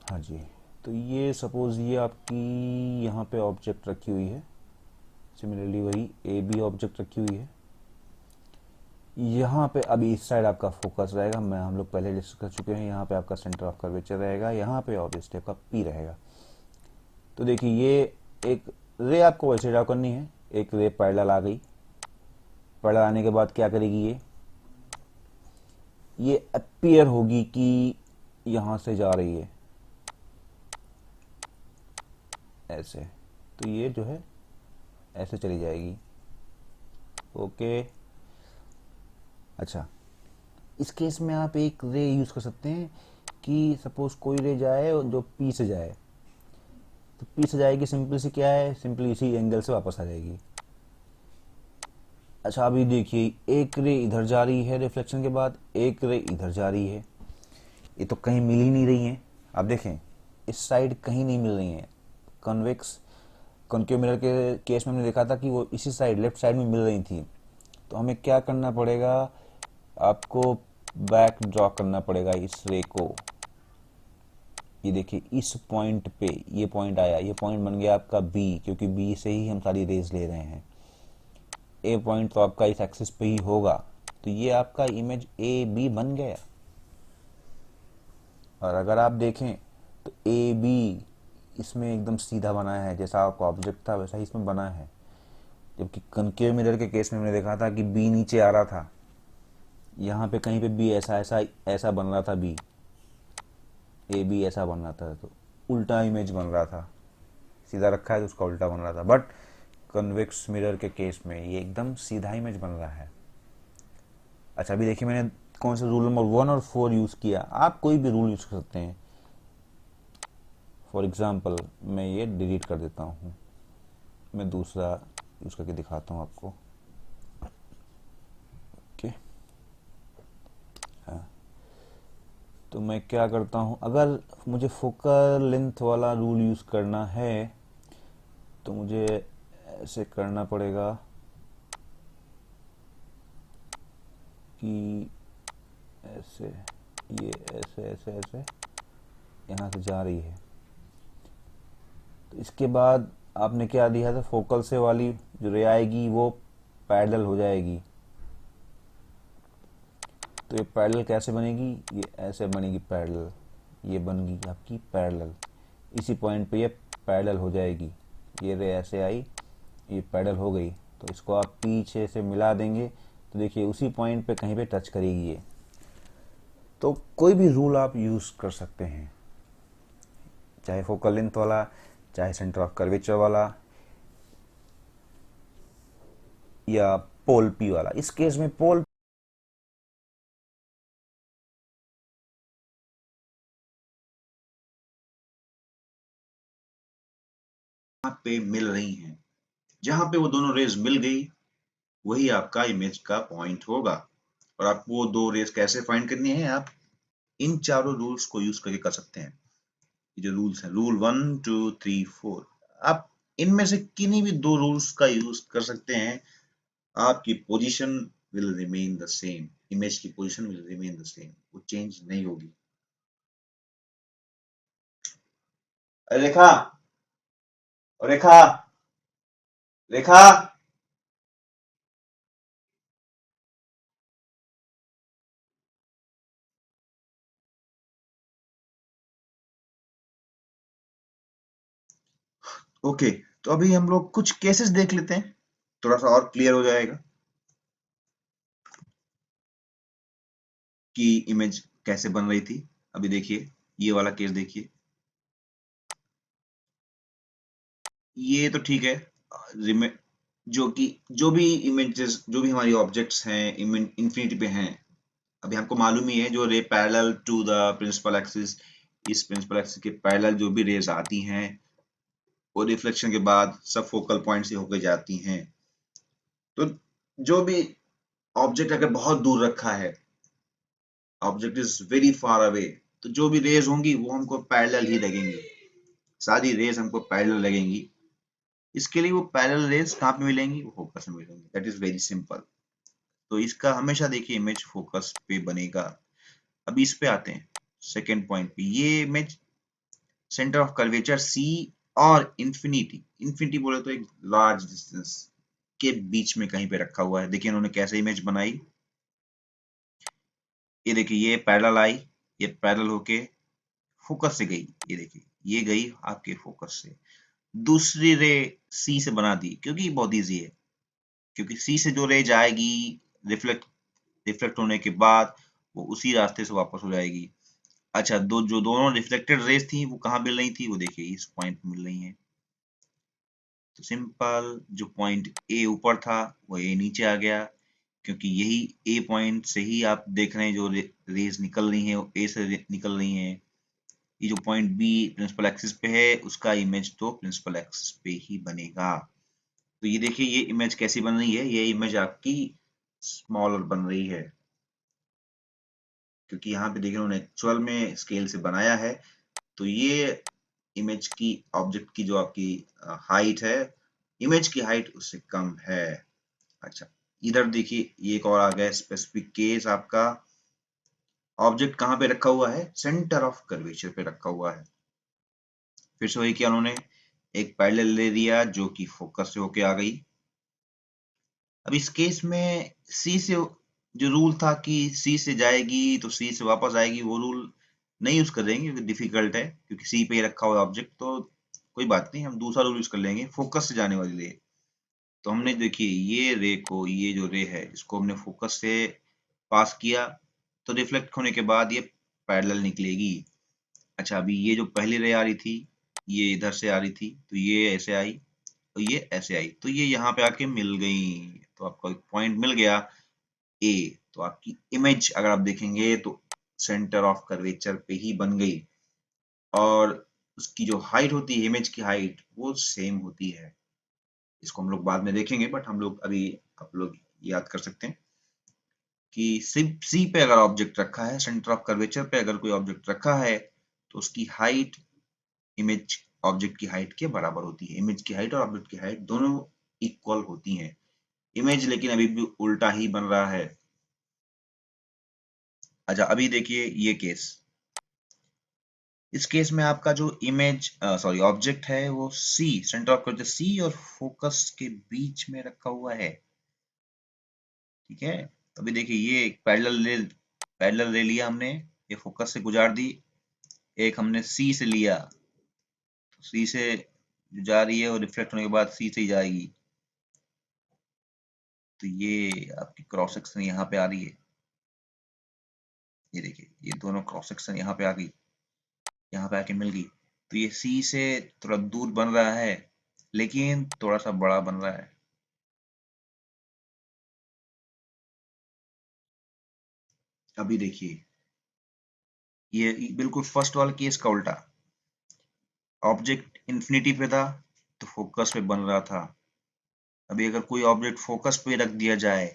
हाँ जी, तो ये सपोज ये आपकी यहाँ पे ऑब्जेक्ट रखी हुई है, सिमिलरली वही ए बी ऑब्जेक्ट रखी हुई है। यहाँ पे अभी इस साइड आपका फोकस रहेगा, मैं हम लोग पहले डिस्कस कर चुके हैं। यहाँ पे आपका सेंटर ऑफ कर्वेचर रहेगा, यहाँ पे ऑब्वियसली आपका पी रहेगा। तो देखिए ये एक रे आपको वैसे ड्रा करनी है, एक रे पैरेलल आ गई। पैरेलल आने के बाद क्या करेगी ये अपीयर होगी कि यहाँ से जा रही है ऐसे, तो ये जो है ऐसे चली जाएगी। ओके, अच्छा, इस केस में आप एक रे यूज कर सकते हैं कि सपोज कोई रे जाए जो पी से जाए, तो पी से जाएगी, सिंपल सी क्या है, सिंपली इसी एंगल से वापस आ जाएगी। अच्छा, अभी देखिए एक रे इधर जा रही है रिफ्लेक्शन के बाद, एक रे इधर जा रही है, ये तो कहीं मिल ही नहीं रही है। आप देखें इस साइड कहीं नहीं मिल रही है। कन्वेक्स कॉन्केव मिरर के केस में हमने देखा था कि वो इसी साइड लेफ्ट साइड में मिल रही थी। तो हमें क्या करना पड़ेगा, आपको बैक ड्रॉ करना पड़ेगा इस रे को। ये देखिए इस पॉइंट पे ये पॉइंट आया, ये पॉइंट बन गया आपका बी, क्योंकि बी से ही हम सारी रेज ले रहे हैं। ए पॉइंट तो आपका इस एक्सिस पे ही होगा, तो ये आपका इमेज ए बी बन गया। और अगर आप देखें तो ए बी इसमें एकदम सीधा बना है, जैसा आपका ऑब्जेक्ट था वैसा ही इसमें बना है। जबकि कनकेव मिरर के केस में हमने देखा था कि बी नीचे आ रहा था, यहाँ पे कहीं पे बी ऐसा ऐसा ऐसा बन रहा था, बी ए बी ऐसा बन रहा था, तो उल्टा इमेज बन रहा था। सीधा रखा है तो उसका उल्टा बन रहा था, बट कन्वेक्स मिरर के केस में ये एकदम सीधा इमेज बन रहा है। अच्छा, अभी देखिए मैंने कौन सा रूल नंबर 1 और 4 यूज किया। आप कोई भी रूल यूज कर सकते हैं। फॉर एग्जाम्पल मैं ये डिलीट कर देता हूँ, मैं दूसरा यूज करके दिखाता हूँ आपको। ओके, हाँ, तो मैं क्या करता हूँ, अगर मुझे फोकल लेंथ वाला रूल यूज करना है तो मुझे ऐसे करना पड़ेगा कि ऐसे, ये ऐसे ऐसे ऐसे यहाँ से जा रही है। तो इसके बाद आपने क्या दिया था, फोकल से वाली जो रे आएगी वो पैरेलल हो जाएगी। तो ये पैरेलल कैसे बनेगी, ये ऐसे बनेगी पैरेलल, ये बन गई आपकी पैरेलल। इसी पॉइंट पे ये पैरेलल हो जाएगी। ये रे ऐसे आई, ये पैरेलल हो गई, तो इसको आप पीछे से मिला देंगे तो देखिए उसी पॉइंट पे कहीं पे टच करेगी ये। तो कोई भी रूल आप यूज कर सकते हैं, चाहे फोकल लेंथ वाला, चाहे सेंटर ऑफ कर्वेचर वाला, या पोल पी वाला। इस केस में पोल पे मिल रही हैं, जहां पे वो दोनों रेज मिल गई वही आपका इमेज का पॉइंट होगा। और आपको वो दो रेज कैसे फाइंड करनी है, आप इन चारों रूल्स को यूज करके कर सकते हैं। ये जो रूल्स हैं, रूल 1 2 3 4, आप इनमें से किन्हीं भी दो रूल्स का यूज कर सकते हैं, आपकी position will remain the same, image की position will remain the same, वो चेंज नहीं होगी। रेखा, रेखा, रेखा, ओके, तो अभी हम लोग कुछ केसेस देख लेते हैं, थोड़ा सा और क्लियर हो जाएगा कि इमेज कैसे बन रही थी। अभी देखिए ये वाला केस देखिए, ये तो ठीक है। रिमे जो कि जो भी इमेजेस, जो भी हमारी ऑब्जेक्ट्स हैं इंफिनिटी पे हैं, अभी हमको मालूम ही है जो ray parallel to the principal axis, इस प्रिंसिपल एक्सिस के पैरेलल जो भी रेज आती हैं वो रिफ्लेक्शन के बाद सब फोकल पॉइंट से होकर जाती हैं। तो जो भी ऑब्जेक्ट अगर बहुत दूर रखा है object is very far away, तो जो भी रेज होंगी वो हमको पैरेलल ही लगेंगी, सारी रेज हमको पैरेलल लगेंगी। इसके लिए वो पैरेलल रेज कहाँ पे मिलेंगी, वो फोकस में मिलेंगी। That is very simple. तो इसका हमेशा देखिए इमेज फोकस पे बनेगा। अभी इस पे आते हैं सेकेंड पॉइंट पे। ये image centre of curvature C और इंफिनिटी, इंफिनिटी बोले तो एक लार्ज डिस्टेंस के बीच में कहीं पे रखा हुआ है। देखिए इन्होंने कैसे इमेज बनाई, ये देखिए ये पैरेलल आई, ये पैरेलल होके फोकस से गई, ये देखिए ये गई आपके फोकस से, दूसरी रे सी से बना दी, क्योंकि बहुत इजी है, क्योंकि सी से जो रे जाएगी रिफ्लेक्ट रिफ्लेक्ट होने के बाद वो उसी रास्ते से वापस हो जाएगी। अच्छा, जो दोनों रिफ्लेक्टेड रेज थी वो कहाँ मिल रही थी, वो देखिए इस पॉइंट पे मिल रही है। तो सिंपल, जो पॉइंट ए ऊपर था वो ए नीचे आ गया, क्योंकि यही ए पॉइंट से ही आप देख रहे हैं जो रेज निकल रही हैं वो ए से निकल रही हैं। ये जो पॉइंट बी प्रिंसिपल एक्सिस पे है उसका इमेज तो प्रिंसिपल एक्सिस पे ही बनेगा। तो ये देखिए ये इमेज कैसी बन रही है, ये इमेज आपकी स्मॉलर बन रही है, क्योंकि यहाँ पे देखिए उन्होंने एक्चुअल में स्केल से बनाया है। तो ये इमेज की, ऑब्जेक्ट की जो आपकी हाइट है, इमेज की हाइट उससे कम है। अच्छा, इधर देखिए ये एक और आ गया स्पेसिफिक केस आपका, ऑब्जेक्ट कहाँ पे रखा हुआ है, सेंटर ऑफ कर्वेचर पे रखा हुआ है। फिर से वही किया उन्होंने, एक पैरेलल ले दिया जो कि फोकस से होके आ गई। अब इस केस में सी से जो रूल था कि सी से जाएगी तो सी से वापस आएगी, वो रूल नहीं यूज कर देंगे क्योंकि डिफिकल्ट है, क्योंकि सी पे ही रखा हुआ ऑब्जेक्ट। तो कोई बात नहीं, हम दूसरा रूल यूज कर लेंगे, फोकस से जाने वाली रे। तो हमने देखिए ये रे को, ये जो रे है इसको हमने फोकस से पास किया, तो रिफ्लेक्ट होने के बाद ये पैरेलल निकलेगी। अच्छा, अभी ये जो पहली रे आ रही थी ये इधर से आ रही थी, तो ये ऐसे आई और ये ऐसे आई, तो ये यहाँ पे आके मिल गई, तो आपको एक पॉइंट मिल गया ए। तो आपकी इमेज अगर आप देखेंगे तो सेंटर ऑफ कर्वेचर पे ही बन गई, और उसकी जो हाइट होती है, इमेज की हाइट, वो सेम होती है। इसको हम लोग बाद में देखेंगे, बट हम लोग अभी, आप लोग याद कर सकते हैं कि सिर्फ सी पे अगर ऑब्जेक्ट रखा है, सेंटर ऑफ कर्वेचर पे अगर कोई ऑब्जेक्ट रखा है, तो उसकी हाइट इमेज ऑब्जेक्ट की हाइट के बराबर होती है। इमेज की हाइट और ऑब्जेक्ट की हाइट दोनों इक्वल होती हैं। इमेज लेकिन अभी भी उल्टा ही बन रहा है। अच्छा, अभी देखिए ये केस, इस केस में आपका जो इमेज सॉरी ऑब्जेक्ट है वो सी, सेंटर ऑफ कर्वेचर सी और फोकस के बीच में रखा हुआ है। ठीक है, अभी देखिए ये एक पैरेलल ले लिया हमने, ये फोकस से गुजार दी। एक हमने सी से लिया, तो सी से जो जा रही है वो रिफ्लेक्ट होने के बाद सी से ही जाएगी। तो ये आपकी क्रॉस सेक्शन यहाँ पे आ रही है, ये देखिए ये दोनों क्रॉस सेक्शन यहाँ पे आ गई, यहाँ पे आके मिल गई। तो ये सी से थोड़ा दूर बन रहा है, लेकिन थोड़ा सा बड़ा बन रहा है। अभी देखिए ये बिल्कुल फर्स्ट वाले केस का उल्टा, ऑब्जेक्ट इंफिनिटी पे था तो फोकस पे बन रहा था। अभी अगर कोई ऑब्जेक्ट फोकस पे रख दिया जाए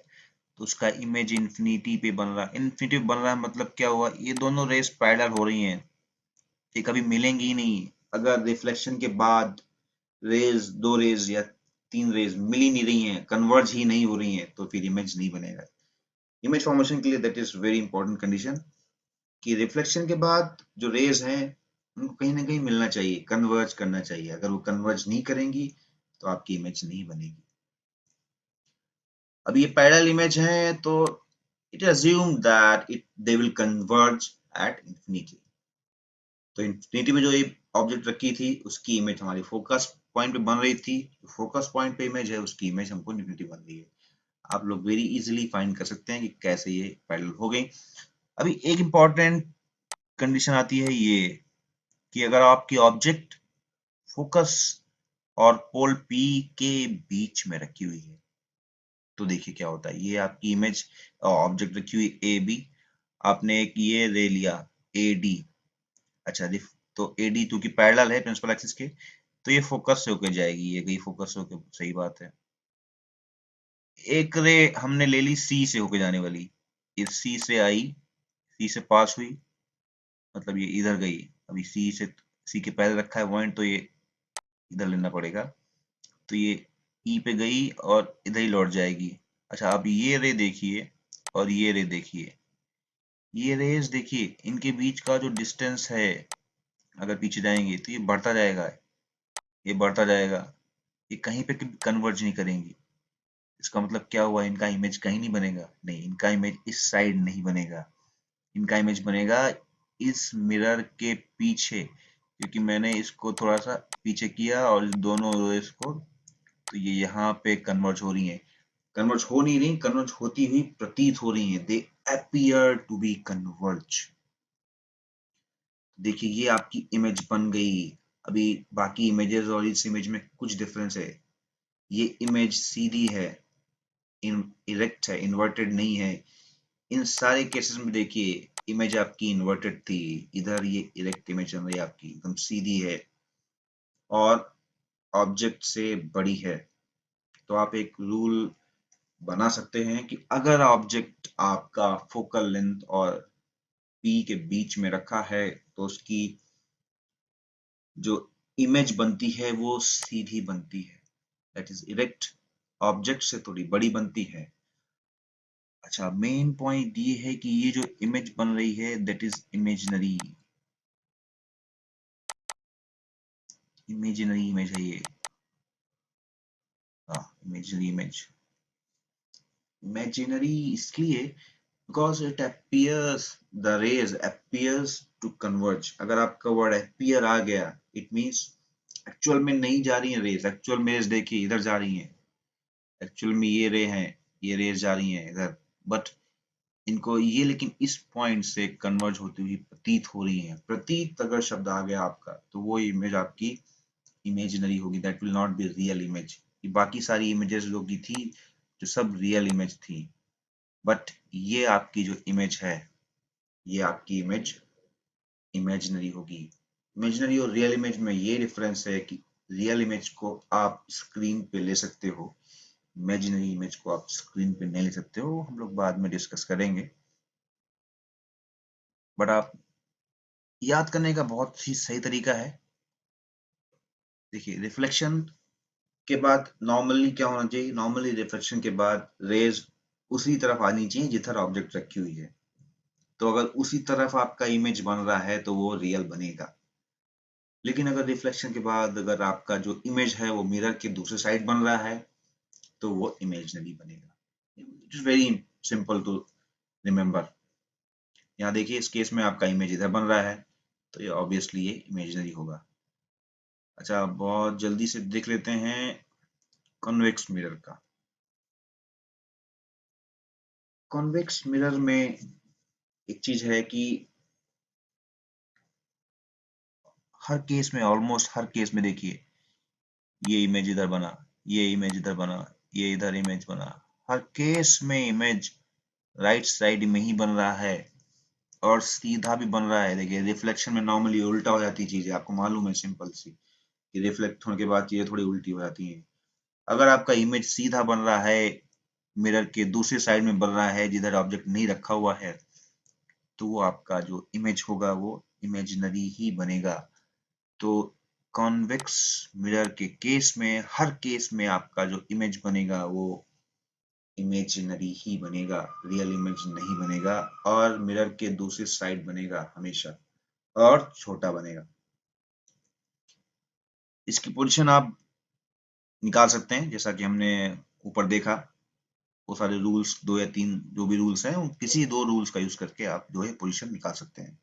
तो उसका इमेज इंफिनिटी पे बन रहा है। इंफिनिटी पे बन रहा है मतलब क्या हुआ, ये दोनों रेस पैरेलल हो रही हैं, ये कभी मिलेंगी ही नहीं। अगर रिफ्लेक्शन के बाद रेज, दो रेज या तीन रेज मिल ही नहीं रही हैं, कन्वर्ज ही नहीं हो रही हैं, तो फिर इमेज नहीं बनेगा। इमेज फॉर्मेशन के लिए that is very important condition, कि रिफ्लेक्शन के बाद जो रेज हैं उनको कहीं ना कहीं मिलना चाहिए, कन्वर्ज करना चाहिए। अगर वो कन्वर्ज नहीं करेंगी तो आपकी इमेज नहीं बनेगी। अब ये पैरेलल इमेज है तो it assume that it they will converge at infinity। तो इंफिनिटी में जो ये ऑब्जेक्ट रखी थी उसकी इमेज हमारी फोकस पॉइंट पे बन रही थी, फोकस पॉइंट पे इमेज है उसकी इमेज हमको इंफिनिटी बन रही है। आप लोग वेरी इजीली फाइंड कर सकते हैं कि कैसे ये पैरेलल हो गई। अभी एक इंपॉर्टेंट कंडीशन आती है ये, कि अगर आपकी ऑब्जेक्ट फोकस और पोल पी के बीच में रखी हुई है, तो देखिए क्या होता है। ये आपकी इमेज ऑब्जेक्ट रखी हुई ए बी, आपने एक ये ले लिया ए डी। अच्छा, तो ए डी क्योंकि पैरेलल है प्रिंसिपल एक्सिस के, तो ये फोकस से होकर जाएगी, ये गई फोकस से होकर, सही बात है। एक रे हमने ले ली सी से होकर जाने वाली, ये सी से आई, सी से पास हुई, मतलब ये इधर गई। अभी सी के पहले रखा है पॉइंट, तो ये इधर लेना पड़ेगा। तो ये ई पे गई और इधर ही लौट जाएगी। अच्छा, अब ये रे देखिए और ये रे देखिए, ये रेस देखिए, इनके बीच का जो डिस्टेंस है, अगर पीछे जाएंगे तो ये बढ़ता जाएगा, ये बढ़ता जाएगा, ये कहीं पे कन्वर्ज नहीं करेंगी। इसका मतलब क्या हुआ, इनका इमेज कहीं नहीं बनेगा, नहीं, इनका इमेज इस साइड नहीं बनेगा, इनका इमेज बनेगा इस मिरर के पीछे, क्योंकि मैंने इसको थोड़ा सा पीछे किया और इस दोनों रेस को, तो ये यहाँ पे कन्वर्ज हो रही है, कन्वर्ज हो नहीं रही, कन्वर्ज होती हुई प्रतीत हो रही है, they appear to be converge. देखिए ये आपकी इमेज बन गई। अभी बाकी इमेजेस और इस इमेज में कुछ डिफरेंस है, ये इमेज सीधी है, इरेक्ट है, इन्वर्टेड नहीं है। इन सारे केसेस में देखिए इमेज आपकी इन्वर्टेड थी, इधर ये इरेक्ट इमेज बन रही है, आपकी एकदम सीधी है और ऑब्जेक्ट से बड़ी है। तो आप एक रूल बना सकते हैं कि अगर ऑब्जेक्ट आपका फोकल लेंथ और पी के बीच में रखा है तो उसकी जो इमेज बनती है वो सीधी बनती है, दैट इज इरेक्ट, ऑब्जेक्ट से थोड़ी बड़ी बनती है। अच्छा, मेन पॉइंट ये है कि ये जो इमेज बन रही है that is imaginary, imaginary image है ये, हाँ इमेजिनरी इमेज, इमेजिनरी इसलिए because it appears, the rays appears to converge। अगर आपका वर्ड appear आ गया, इट मीन्स एक्चुअल में नहीं जा रही है रेज, एक्चुअल में रेज देखिए इधर जा रही है, एक्चुअल में ये रे हैं, ये रेज जा रही हैं इधर, बट इनको ये लेकिन इस पॉइंट से कन्वर्ज होती हुई प्रतीत हो रही है। प्रतीत अगर शब्द आ गया आपका तो वो इमेज आपकी इमेजिनरी होगी, that will not be real image. बाकी सारी इमेजेस जो की थी जो सब रियल इमेज थी, बट ये आपकी जो इमेज है ये आपकी इमेज इमेजिनरी होगी। इमेजिनरी और रियल इमेज में ये डिफरेंस है कि रियल इमेज को आप स्क्रीन पे ले सकते हो, इमेजिनरी इमेज को आप स्क्रीन पे नहीं ले सकते हो, हम लोग बाद में डिस्कस करेंगे। बट आप याद करने का बहुत ही सही तरीका है, देखिए रिफ्लेक्शन के बाद नॉर्मली क्या होना चाहिए, नॉर्मली रिफ्लेक्शन के बाद रेज उसी तरफ आनी चाहिए जिधर ऑब्जेक्ट रखी हुई है। तो अगर उसी तरफ आपका इमेज बन रहा है तो वो रियल बनेगा, लेकिन अगर रिफ्लेक्शन के बाद अगर आपका जो इमेज है वो मिरर के दूसरे साइड बन रहा है तो वो इमेजिनरी बनेगा। It is very simple to remember. यहाँ देखिए इस केस में आपका इमेज इधर बन रहा है तो ये ऑब्वियसली ये इमेजिनरी होगा। अच्छा, बहुत जल्दी से देख लेते हैं कॉन्वेक्स मिरर का। कॉन्वेक्स मिरर में एक चीज है कि हर केस में, ऑलमोस्ट हर केस में देखिए ये इमेज इधर बना, ये इमेज इधर बना, ये इधर इमेज बना, हर केस में इमेज राइट साइड में ही बन रहा है और सीधा भी बन रहा है। देखिए रिफ्लेक्शन में नॉर्मली उल्टा हो जाती चीजें, आपको मालूम है सिंपल सी, कि रिफ्लेक्ट होने के बाद चीजें थोड़ी उल्टी हो जाती हैं। अगर आपका इमेज सीधा बन रहा है, मिरर के दूसरी साइड में बन रहा है जिधर ऑब्जेक्ट नहीं रखा हुआ है, तो वो आपका जो इमेज होगा वो इमेजिनरी ही बनेगा। तो कॉन्वेक्स मिरर के केस में, हर केस में आपका जो इमेज बनेगा वो इमेजिनरी ही बनेगा, रियल इमेज नहीं बनेगा, और मिरर के दूसरी साइड बनेगा हमेशा और छोटा बनेगा। इसकी पोजीशन आप निकाल सकते हैं, जैसा कि हमने ऊपर देखा, वो सारे रूल्स, दो या तीन जो भी रूल्स हैं, किसी दो रूल्स का यूज करके आप जो है पोजीशन निकाल सकते हैं।